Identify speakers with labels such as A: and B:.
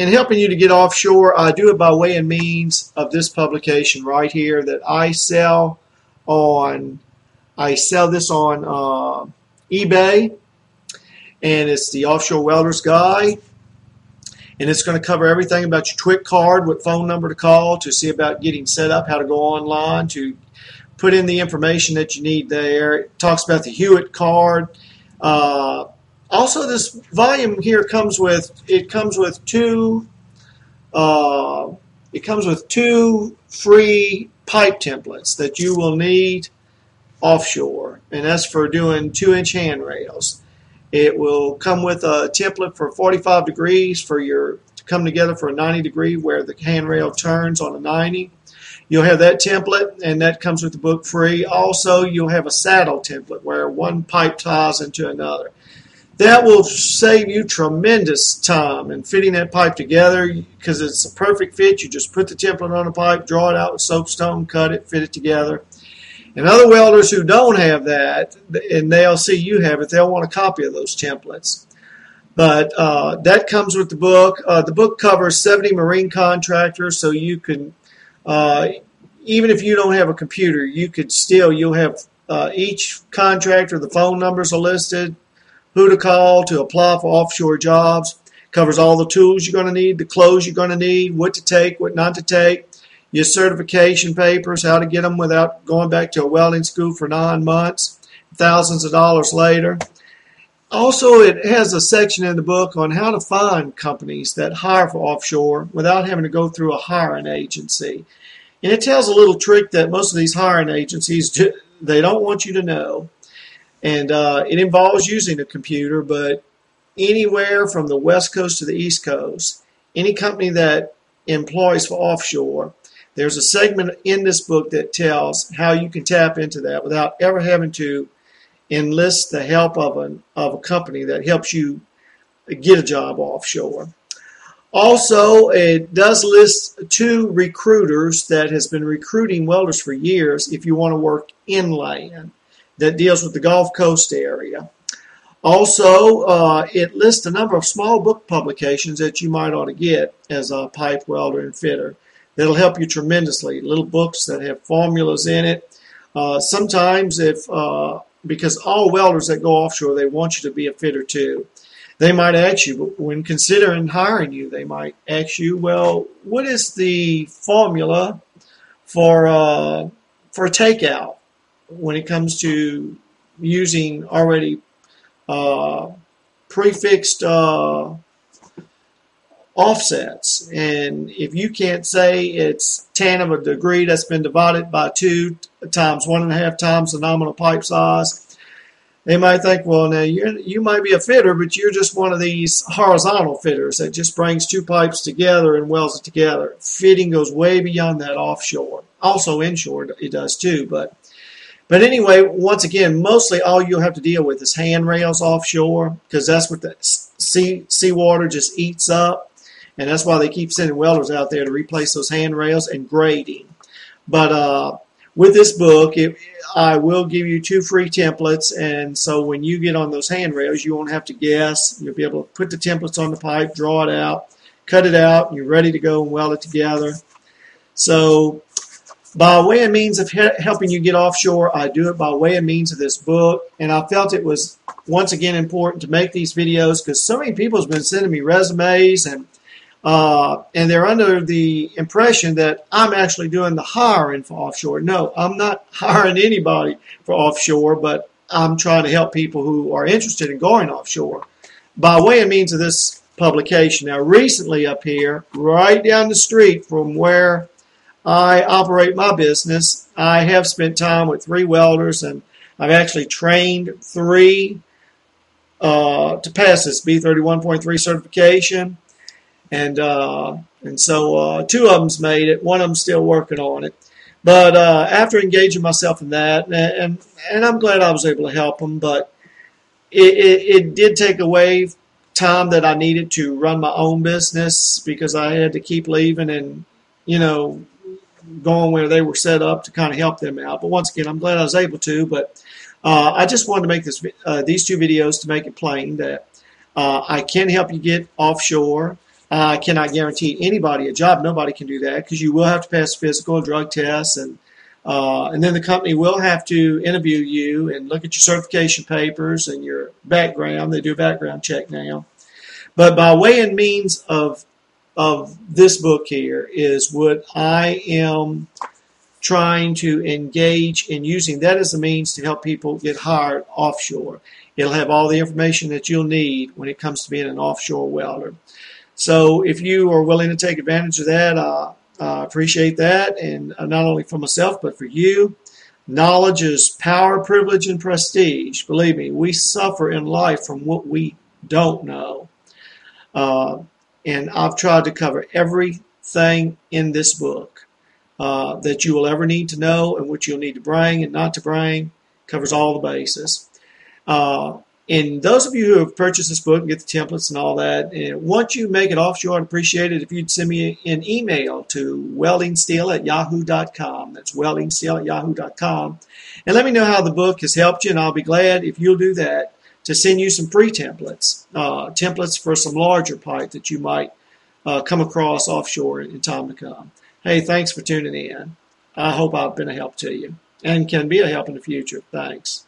A: in helping you to get offshore, I do it by way and means of this publication right here that I sell on. I sell this on eBay, and it's the Offshore Welders Guide. And it's going to cover everything about your TWIC card, what phone number to call to see about getting set up, how to go online, to put in the information that you need there. It talks about the Hewitt card. Also, this volume here comes with two free pipe templates that you will need offshore, and that's for doing 2-inch handrails. It will come with a template for 45 degrees for your to come together for a 90 degree where the handrail turns on a 90. You'll have that template, and that comes with the book free. Also, you'll have a saddle template where one pipe ties into another. That will save you tremendous time in fitting that pipe together because it's a perfect fit. You just put the template on the pipe, draw it out with soapstone, cut it, fit it together. And other welders who don't have that, and they'll see you have it, they'll want a copy of those templates. But that comes with the book. The book covers 70 marine contractors, so you can, even if you don't have a computer, you could still, you'll have each contractor, the phone numbers are listed, who to call to apply for offshore jobs, covers all the tools you're going to need, the clothes you're going to need, what to take, what not to take, your certification papers, how to get them without going back to a welding school for 9 months, thousands of dollars later. Also, it has a section in the book on how to find companies that hire for offshore without having to go through a hiring agency. And it tells a little trick that most of these hiring agencies, they don't want you to know. And it involves using a computer, but anywhere from the West Coast to the East Coast, any company that employs for offshore, there's a segment in this book that tells how you can tap into that without ever having to enlist the help of a company that helps you get a job offshore. Also, it does list 2 recruiters that has been recruiting welders for years if you want to work inland, that deals with the Gulf Coast area. Also, it lists a number of small book publications that you might ought to get as a pipe welder and fitter. That'll help you tremendously. Little books that have formulas in it. Sometimes because all welders that go offshore, they want you to be a fitter too. They might ask you, when considering hiring you, they might ask you, well, what is the formula for takeout when it comes to using already prefixed offsets? And if you can't say it's tan of a degree that's been divided by 2 times 1.5 times the nominal pipe size, they might think, well, now you might be a fitter, but you're just one of these horizontal fitters that just brings 2 pipes together and welds it together. Fitting goes way beyond that offshore. Also inshore it does too, but anyway, once again, mostly all you'll have to deal with is handrails offshore because that's what the seawater just eats up. And that's why they keep sending welders out there to replace those handrails and grading. But with this book, I will give you 2 free templates. And so when you get on those handrails, you won't have to guess. You'll be able to put the templates on the pipe, draw it out, cut it out, and you're ready to go and weld it together. So by way and means of helping you get offshore, I do it by way and means of this book. And I felt it was, once again, important to make these videos because so many people have been sending me resumes and they're under the impression that I'm actually doing the hiring for offshore. No, I'm not hiring anybody for offshore, but I'm trying to help people who are interested in going offshore by way and means of this publication. Now, recently up here, right down the street from where I operate my business, I have spent time with 3 welders, and I've actually trained 3 to pass this B31.3 certification. And so 2 of them's made it. One of them's still working on it. But after engaging myself in that, and I'm glad I was able to help them, but it did take away time that I needed to run my own business because I had to keep leaving and, going where they were set up to kind of help them out. But once again, I'm glad I was able to. But I just wanted to make these 2 videos to make it plain that I can help you get offshore. I cannot guarantee anybody a job. Nobody can do that because you will have to pass physical, drug tests, and then the company will have to interview you and look at your certification papers and your background. They do a background check now. But by way and means of this book here is what I am trying to engage in using that as a means to help people get hired offshore. It'll have all the information that you'll need when it comes to being an offshore welder. So if you are willing to take advantage of that, I appreciate that, and not only for myself but for you. Knowledge is power, privilege, and prestige. Believe me, we suffer in life from what we don't know. And I've tried to cover everything in this book that you will ever need to know and what you'll need to bring and not to bring. Covers all the bases. And those of you who have purchased this book and get the templates and all that, and once you make it offshore, I'd appreciate it if you'd send me an email to weldingsteel@yahoo.com. That's weldingsteel@yahoo.com. And let me know how the book has helped you, and I'll be glad if you'll do that to send you some free templates, templates for some larger pipe that you might come across offshore in time to come. Hey, thanks for tuning in. I hope I've been a help to you and can be a help in the future. Thanks.